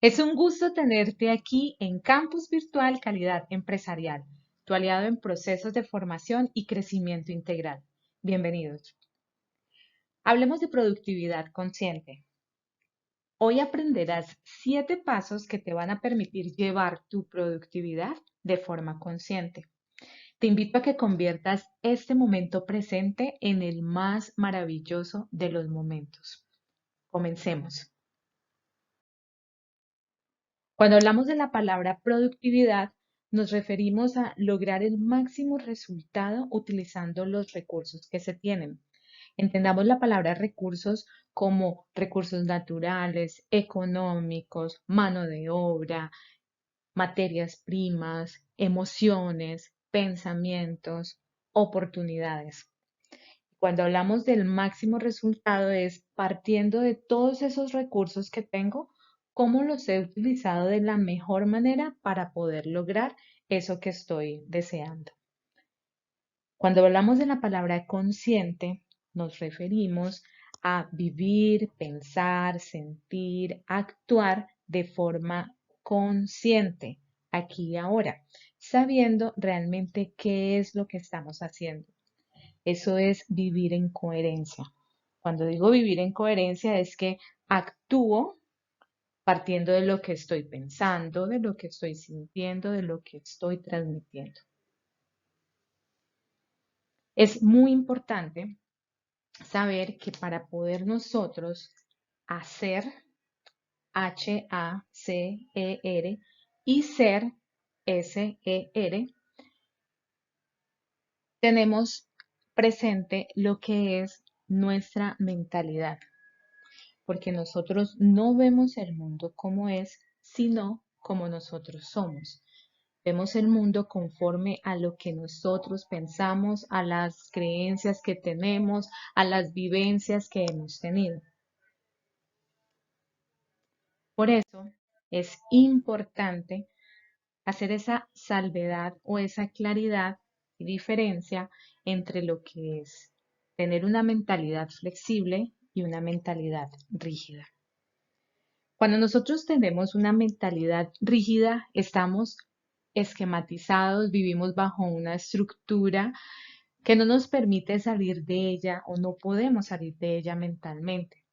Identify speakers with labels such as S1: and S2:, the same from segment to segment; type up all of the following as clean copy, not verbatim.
S1: Es un gusto tenerte aquí en Campus Virtual Calidad Empresarial, tu aliado en procesos de formación y crecimiento integral. Bienvenidos. Hablemos de productividad consciente. Hoy aprenderás 7 pasos que te van a permitir llevar tu productividad de forma consciente. Te invito a que conviertas este momento presente en el más maravilloso de los momentos. Comencemos. Cuando hablamos de la palabra productividad, nos referimos a lograr el máximo resultado utilizando los recursos que se tienen. Entendamos la palabra recursos como recursos naturales, económicos, mano de obra, materias primas, emociones, pensamientos, oportunidades. Cuando hablamos del máximo resultado es partiendo de todos esos recursos que tengo, cómo los he utilizado de la mejor manera para poder lograr eso que estoy deseando. Cuando hablamos de la palabra consciente, nos referimos a vivir, pensar, sentir, actuar de forma consciente, aquí y ahora, sabiendo realmente qué es lo que estamos haciendo. Eso es vivir en coherencia. Cuando digo vivir en coherencia es que actúo partiendo de lo que estoy pensando, de lo que estoy sintiendo, de lo que estoy transmitiendo. Es muy importante saber que para poder nosotros hacer, Hacer, y ser, Ser, tenemos presente lo que es nuestra mentalidad, porque nosotros no vemos el mundo como es, sino como nosotros somos. Vemos el mundo conforme a lo que nosotros pensamos, a las creencias que tenemos, a las vivencias que hemos tenido. Por eso es importante hacer esa salvedad o esa claridad y diferencia entre lo que es tener una mentalidad flexible y una mentalidad rígida. Cuando nosotros tenemos una mentalidad rígida, estamos esquematizados, vivimos bajo una estructura que no nos permite salir de ella o no podemos salir de ella mentalmente.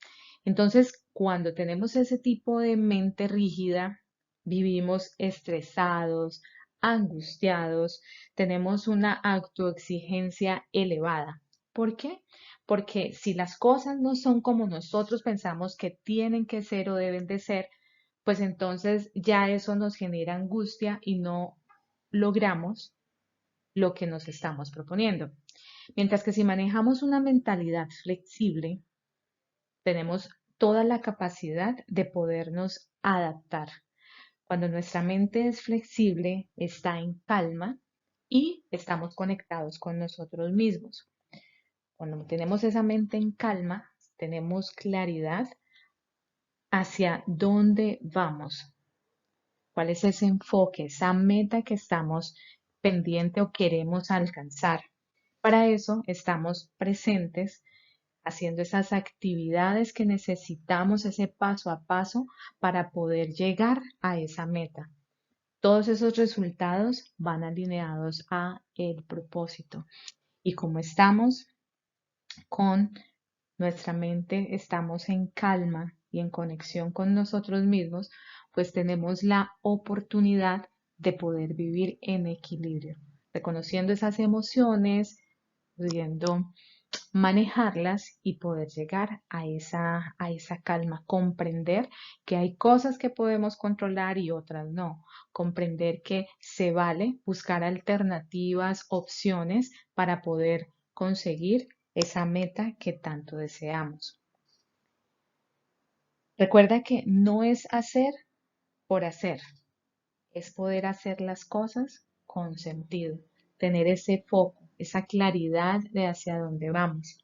S1: Entonces, cuando tenemos ese tipo de mente rígida, vivimos estresados, angustiados, tenemos una autoexigencia elevada. ¿Por qué? Porque si las cosas no son como nosotros pensamos que tienen que ser o deben de ser, pues entonces ya eso nos genera angustia y no logramos lo que nos estamos proponiendo. Mientras que si manejamos una mentalidad flexible, tenemos toda la capacidad de podernos adaptar. Cuando nuestra mente es flexible, está en calma y estamos conectados con nosotros mismos. Cuando tenemos esa mente en calma, tenemos claridad hacia dónde vamos, cuál es ese enfoque, esa meta que estamos pendiente o queremos alcanzar. Para eso estamos presentes haciendo esas actividades que necesitamos, ese paso a paso para poder llegar a esa meta. Todos esos resultados van alineados a el propósito. Y como estamos con nuestra mente, estamos en calma y en conexión con nosotros mismos, pues tenemos la oportunidad de poder vivir en equilibrio, reconociendo esas emociones, pudiendo manejarlas y poder llegar a esa calma, comprender que hay cosas que podemos controlar y otras no, comprender que se vale buscar alternativas, opciones para poder conseguir esa meta que tanto deseamos. Recuerda que no es hacer por hacer, es poder hacer las cosas con sentido, tener ese foco, esa claridad de hacia dónde vamos.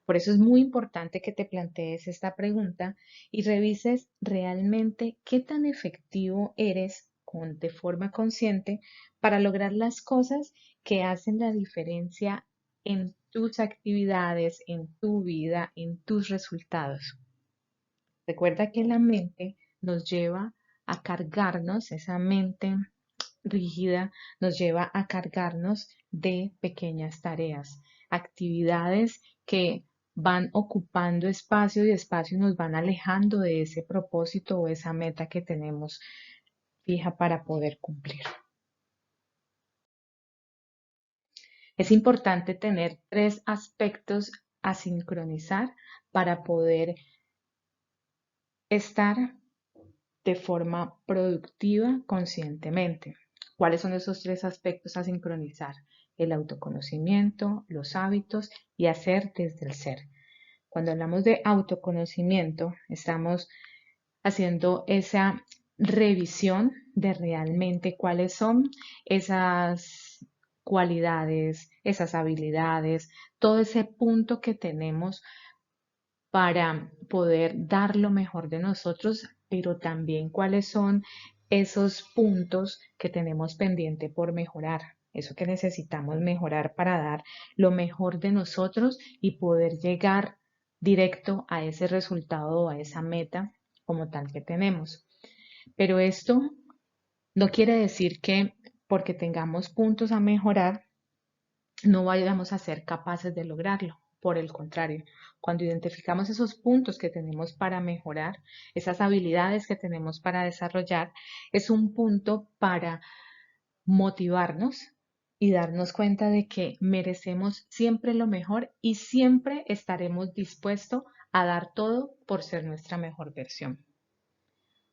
S1: Por eso es muy importante que te plantees esta pregunta y revises realmente qué tan efectivo eres de forma consciente para lograr las cosas que hacen la diferencia en tus actividades, en tu vida, en tus resultados. Recuerda que la mente nos lleva a cargarnos, esa mente rígida nos lleva a cargarnos de pequeñas tareas, actividades que van ocupando espacio y espacio nos van alejando de ese propósito o esa meta que tenemos fija para poder cumplir. Es importante tener 3 aspectos a sincronizar para poder estar de forma productiva conscientemente. ¿Cuáles son esos 3 aspectos a sincronizar? El autoconocimiento, los hábitos y hacer desde el ser. Cuando hablamos de autoconocimiento, estamos haciendo esa revisión de realmente cuáles son esas cualidades, esas habilidades, todo ese punto que tenemos para poder dar lo mejor de nosotros, pero también cuáles son esos puntos que tenemos pendiente por mejorar, eso que necesitamos mejorar para dar lo mejor de nosotros y poder llegar directo a ese resultado o a esa meta como tal que tenemos. Pero esto no quiere decir que porque tengamos puntos a mejorar, no vayamos a ser capaces de lograrlo. Por el contrario, cuando identificamos esos puntos que tenemos para mejorar, esas habilidades que tenemos para desarrollar, es un punto para motivarnos y darnos cuenta de que merecemos siempre lo mejor y siempre estaremos dispuestos a dar todo por ser nuestra mejor versión.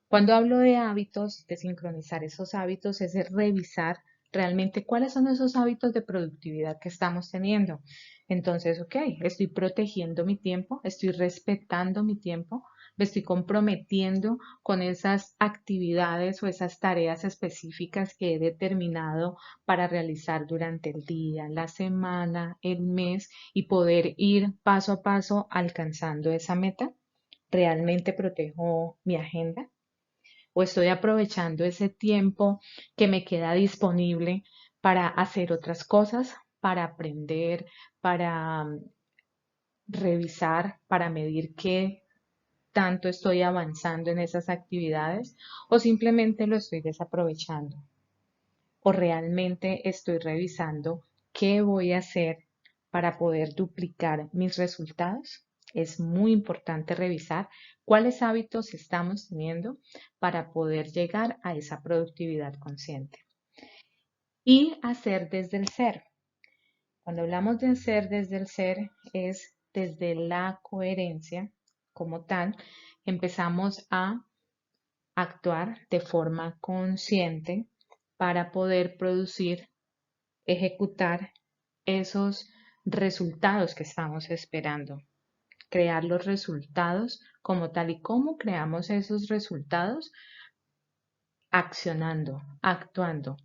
S1: Cuando hablo de hábitos, de sincronizar esos hábitos, es de revisar realmente cuáles son esos hábitos de productividad que estamos teniendo. Entonces, ok, estoy protegiendo mi tiempo, estoy respetando mi tiempo, me estoy comprometiendo con esas actividades o esas tareas específicas que he determinado para realizar durante el día, la semana, el mes y poder ir paso a paso alcanzando esa meta. ¿Realmente protejo mi agenda? ¿O estoy aprovechando ese tiempo que me queda disponible para hacer otras cosas, para aprender, para revisar, para medir qué tanto estoy avanzando en esas actividades? ¿O simplemente lo estoy desaprovechando? ¿O realmente estoy revisando qué voy a hacer para poder duplicar mis resultados? Es muy importante revisar cuáles hábitos estamos teniendo para poder llegar a esa productividad consciente. Y hacer desde el ser. Cuando hablamos de hacer desde el ser es desde la coherencia como tal, empezamos a actuar de forma consciente para poder producir, ejecutar esos resultados que estamos esperando. Crear los resultados como tal. ¿Y cómo creamos esos resultados? Accionando, actuando,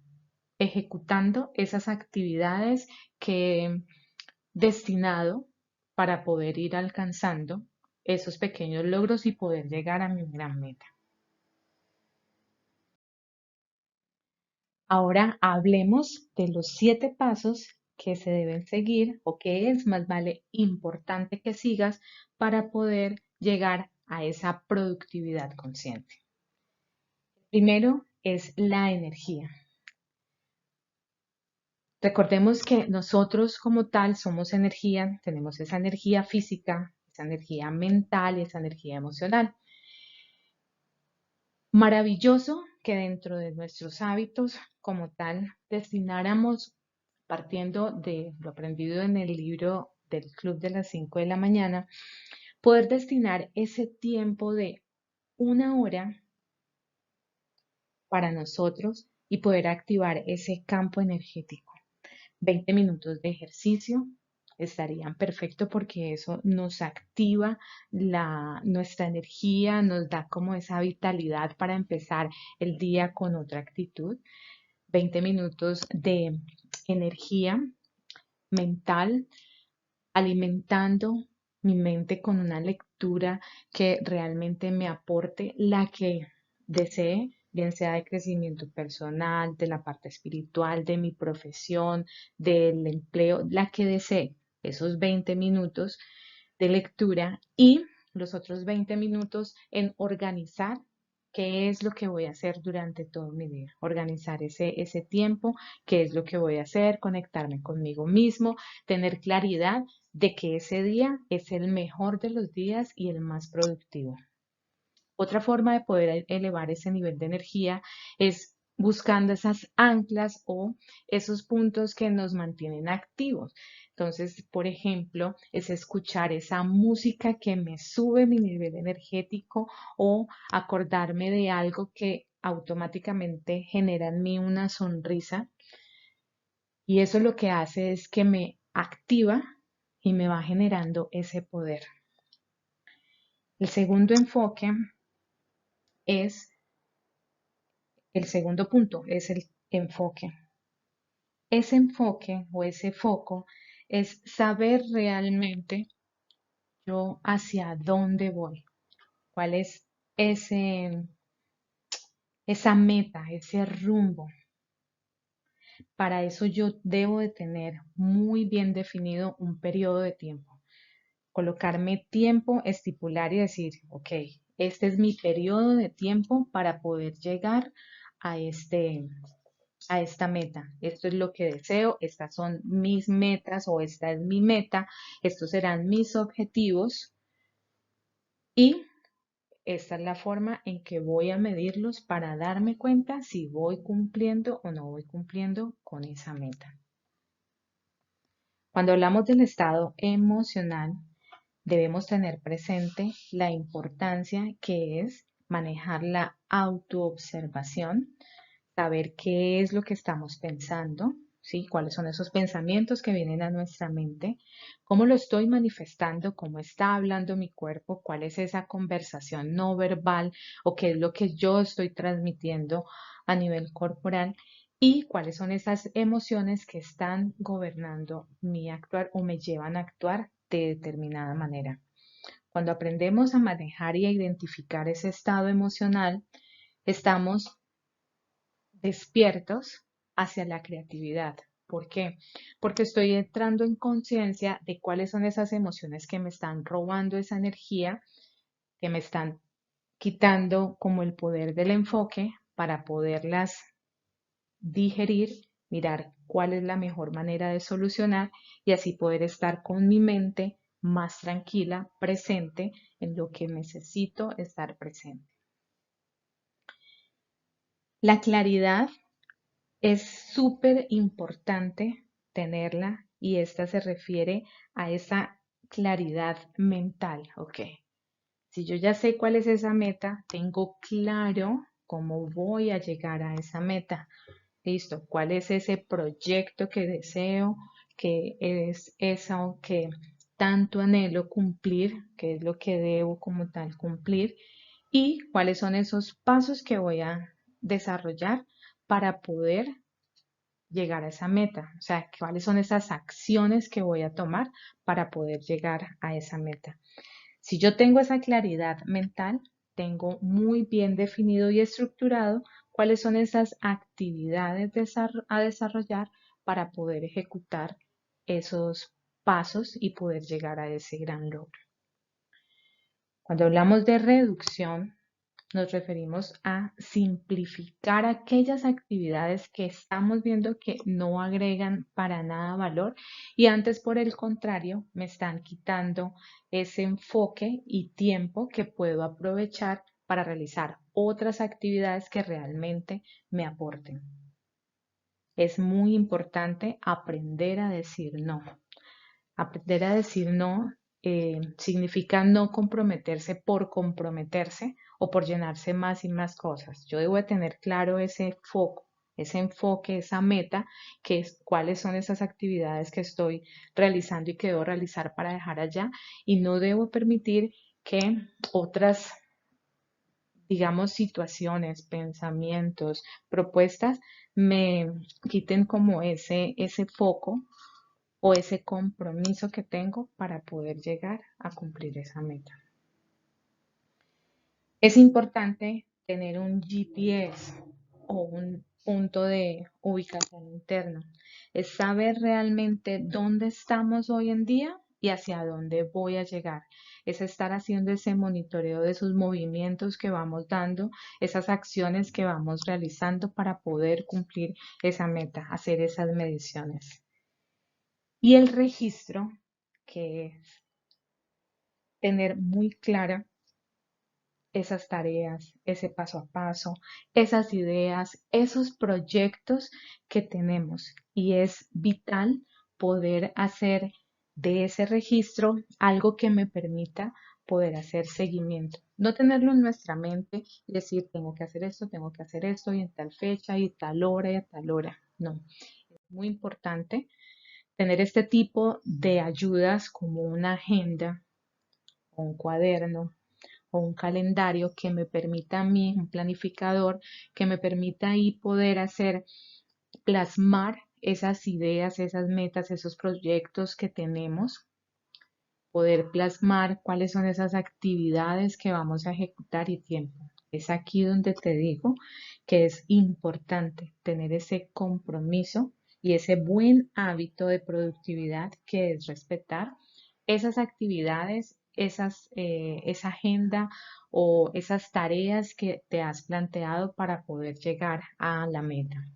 S1: ejecutando esas actividades que he destinado para poder ir alcanzando esos pequeños logros y poder llegar a mi gran meta. Ahora hablemos de los 7 pasos que se deben seguir o que es más vale importante que sigas para poder llegar a esa productividad consciente. Primero es la energía. Recordemos que nosotros como tal somos energía, tenemos esa energía física, esa energía mental y esa energía emocional. Maravilloso que dentro de nuestros hábitos como tal destináramos, partiendo de lo aprendido en el libro del Club de las 5 de la mañana, poder destinar ese tiempo de 1 hora para nosotros y poder activar ese campo energético. 20 minutos de ejercicio estarían perfecto porque eso nos activa nuestra energía, nos da como esa vitalidad para empezar el día con otra actitud. 20 minutos de energía mental, alimentando mi mente con una lectura que realmente me aporte la que desee, bien sea de crecimiento personal, de la parte espiritual, de mi profesión, del empleo, la que desee, esos 20 minutos de lectura y los otros 20 minutos en organizar qué es lo que voy a hacer durante todo mi día, organizar ese tiempo, qué es lo que voy a hacer, conectarme conmigo mismo, tener claridad de que ese día es el mejor de los días y el más productivo. Otra forma de poder elevar ese nivel de energía es buscando esas anclas o esos puntos que nos mantienen activos. Entonces, por ejemplo, es escuchar esa música que me sube mi nivel energético o acordarme de algo que automáticamente genera en mí una sonrisa. Y eso lo que hace es que me activa y me va generando ese poder. El segundo enfoque es El segundo punto es el enfoque. Ese enfoque o ese foco es saber realmente yo hacia dónde voy, cuál es ese, esa meta, ese rumbo. Para eso yo debo de tener muy bien definido un periodo de tiempo. Colocarme tiempo, estipular y decir, ok, este es mi periodo de tiempo para poder llegar a a esta meta. Esto es lo que deseo, estas son mis metas o esta es mi meta, estos serán mis objetivos y esta es la forma en que voy a medirlos para darme cuenta si voy cumpliendo o no voy cumpliendo con esa meta. Cuando hablamos del estado emocional, debemos tener presente la importancia que es manejar la autoobservación, saber qué es lo que estamos pensando, ¿sí? Cuáles son esos pensamientos que vienen a nuestra mente, cómo lo estoy manifestando, cómo está hablando mi cuerpo, cuál es esa conversación no verbal o qué es lo que yo estoy transmitiendo a nivel corporal y cuáles son esas emociones que están gobernando mi actuar o me llevan a actuar de determinada manera. Cuando aprendemos a manejar y a identificar ese estado emocional, estamos despiertos hacia la creatividad. ¿Por qué? Porque estoy entrando en conciencia de cuáles son esas emociones que me están robando esa energía, que me están quitando como el poder del enfoque para poderlas digerir, mirar cuál es la mejor manera de solucionar y así poder estar con mi mente más tranquila, presente en lo que necesito estar presente. La claridad es súper importante tenerla y esta se refiere a esa claridad mental, ¿ok? Si yo ya sé cuál es esa meta, tengo claro cómo voy a llegar a esa meta. Listo, ¿cuál es ese proyecto que deseo, que es eso que tanto anhelo cumplir, qué es lo que debo como tal cumplir y cuáles son esos pasos que voy a desarrollar para poder llegar a esa meta? O sea, cuáles son esas acciones que voy a tomar para poder llegar a esa meta. Si yo tengo esa claridad mental, tengo muy bien definido y estructurado cuáles son esas actividades a desarrollar para poder ejecutar esos pasos y poder llegar a ese gran logro. Cuando hablamos de reducción, nos referimos a simplificar aquellas actividades que estamos viendo que no agregan para nada valor y antes, por el contrario, me están quitando ese enfoque y tiempo que puedo aprovechar para realizar otras actividades que realmente me aporten. Es muy importante aprender a decir no. Aprender a decir no significa no comprometerse por comprometerse o por llenarse más y más cosas. Yo debo de tener claro ese foco, ese enfoque, esa meta, que es cuáles son esas actividades que estoy realizando y que debo realizar para dejar allá y no debo permitir que otras, digamos, situaciones, pensamientos, propuestas me quiten como ese foco o ese compromiso que tengo para poder llegar a cumplir esa meta. Es importante tener un GPS o un punto de ubicación interno. Es saber realmente dónde estamos hoy en día y hacia dónde voy a llegar. Es estar haciendo ese monitoreo de esos movimientos que vamos dando, esas acciones que vamos realizando para poder cumplir esa meta, hacer esas mediciones. Y el registro, que es tener muy clara esas tareas, ese paso a paso, esas ideas, esos proyectos que tenemos. Y es vital poder hacer de ese registro algo que me permita poder hacer seguimiento. No tenerlo en nuestra mente y decir, tengo que hacer esto y en tal fecha y tal hora y a tal hora. No, es muy importante tener este tipo de ayudas como una agenda o un cuaderno o un calendario que me permita a mí, un planificador, que me permita ahí poder hacer, plasmar esas ideas, esas metas, esos proyectos que tenemos, poder plasmar cuáles son esas actividades que vamos a ejecutar y tiempo. Es aquí donde te digo que es importante tener ese compromiso y ese buen hábito de productividad que es respetar esas actividades, esa agenda o esas tareas que te has planteado para poder llegar a la meta.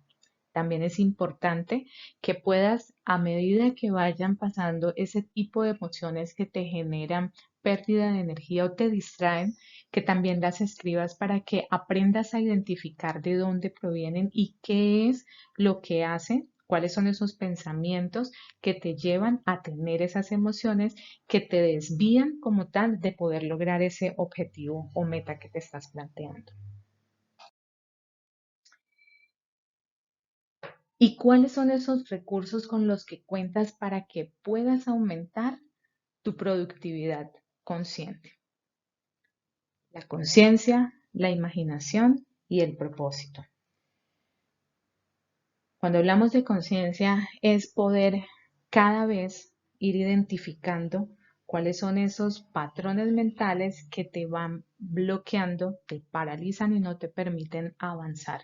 S1: También es importante que puedas, a medida que vayan pasando ese tipo de emociones que te generan pérdida de energía o te distraen, que también las escribas para que aprendas a identificar de dónde provienen y qué es lo que hacen, cuáles son esos pensamientos que te llevan a tener esas emociones que te desvían como tal de poder lograr ese objetivo o meta que te estás planteando. ¿Y cuáles son esos recursos con los que cuentas para que puedas aumentar tu productividad consciente? La conciencia, la imaginación y el propósito. Cuando hablamos de conciencia es poder cada vez ir identificando cuáles son esos patrones mentales que te van bloqueando, te paralizan y no te permiten avanzar.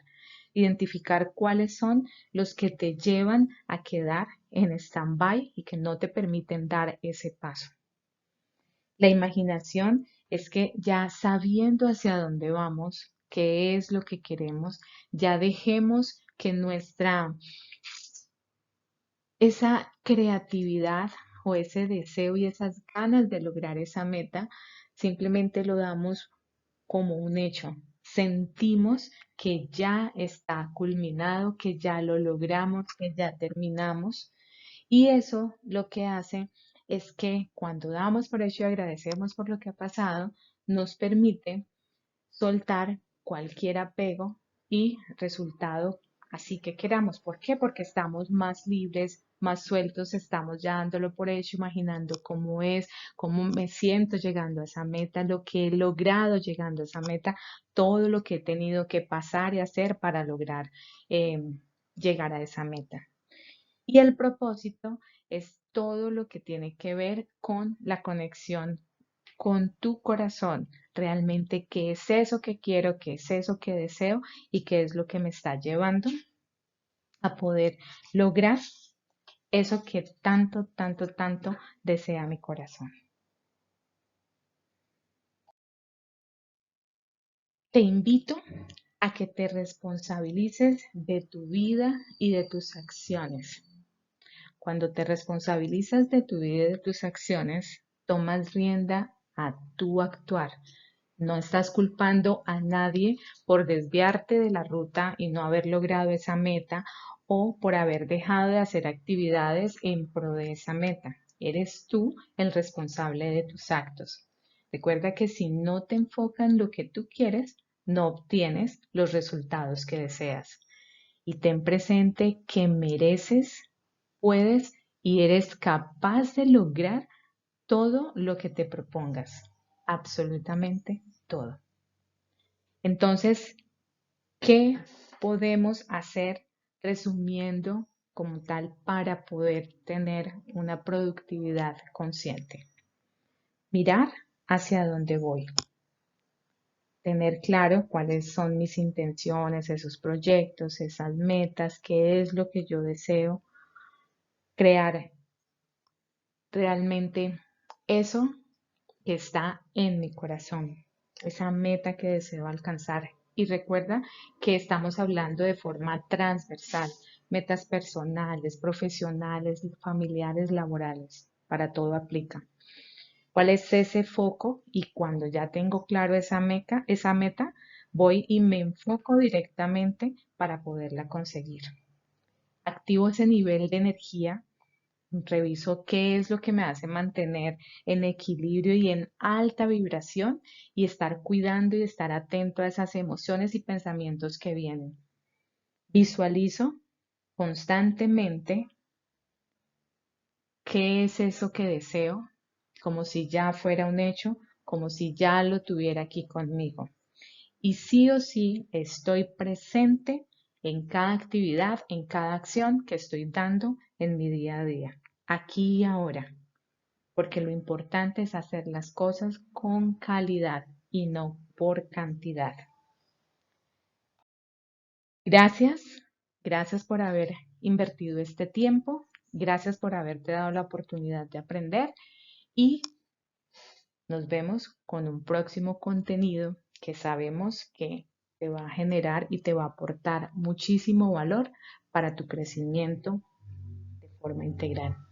S1: Identificar cuáles son los que te llevan a quedar en stand-by y que no te permiten dar ese paso. La imaginación es que ya sabiendo hacia dónde vamos, qué es lo que queremos, ya dejemos que esa creatividad o ese deseo y esas ganas de lograr esa meta, simplemente lo damos como un hecho. Sentimos que ya está culminado, que ya lo logramos, que ya terminamos. Y eso lo que hace es que cuando damos por hecho y agradecemos por lo que ha pasado, nos permite soltar cualquier apego y resultado así que queramos. ¿Por qué? Porque estamos más libres, más sueltos, estamos ya dándolo por hecho, imaginando cómo es, cómo me siento llegando a esa meta, lo que he logrado llegando a esa meta, todo lo que he tenido que pasar y hacer para lograr eh, llegar a esa meta. Y el propósito es todo lo que tiene que ver con la conexión con tu corazón, realmente qué es eso que quiero, qué es eso que deseo y qué es lo que me está llevando a poder lograr eso que tanto, tanto, tanto desea mi corazón. Te invito a que te responsabilices de tu vida y de tus acciones. Cuando te responsabilizas de tu vida y de tus acciones, tomas rienda a tu actuar. No estás culpando a nadie por desviarte de la ruta y no haber logrado esa meta o por haber dejado de hacer actividades en pro de esa meta. Eres tú el responsable de tus actos. Recuerda que si no te enfocas en lo que tú quieres, no obtienes los resultados que deseas. Y ten presente que mereces, puedes y eres capaz de lograr todo lo que te propongas, absolutamente todo. Entonces, ¿qué podemos hacer resumiendo como tal para poder tener una productividad consciente? Mirar hacia dónde voy, tener claro cuáles son mis intenciones, esos proyectos, esas metas, qué es lo que yo deseo, crear realmente eso que está en mi corazón, esa meta que deseo alcanzar. Y recuerda que estamos hablando de forma transversal, metas personales, profesionales, familiares, laborales, para todo aplica. ¿Cuál es ese foco? Y cuando ya tengo claro esa meta, voy y me enfoco directamente para poderla conseguir. Activo ese nivel de energía, reviso qué es lo que me hace mantener en equilibrio y en alta vibración y estar cuidando y estar atento a esas emociones y pensamientos que vienen. Visualizo constantemente qué es eso que deseo, como si ya fuera un hecho, como si ya lo tuviera aquí conmigo. Y sí o sí estoy presente en cada actividad, en cada acción que estoy dando en mi día a día, aquí y ahora, porque lo importante es hacer las cosas con calidad y no por cantidad. Gracias, gracias por haber invertido este tiempo, gracias por haberte dado la oportunidad de aprender y nos vemos con un próximo contenido que sabemos que te va a generar y te va a aportar muchísimo valor para tu crecimiento de forma integral.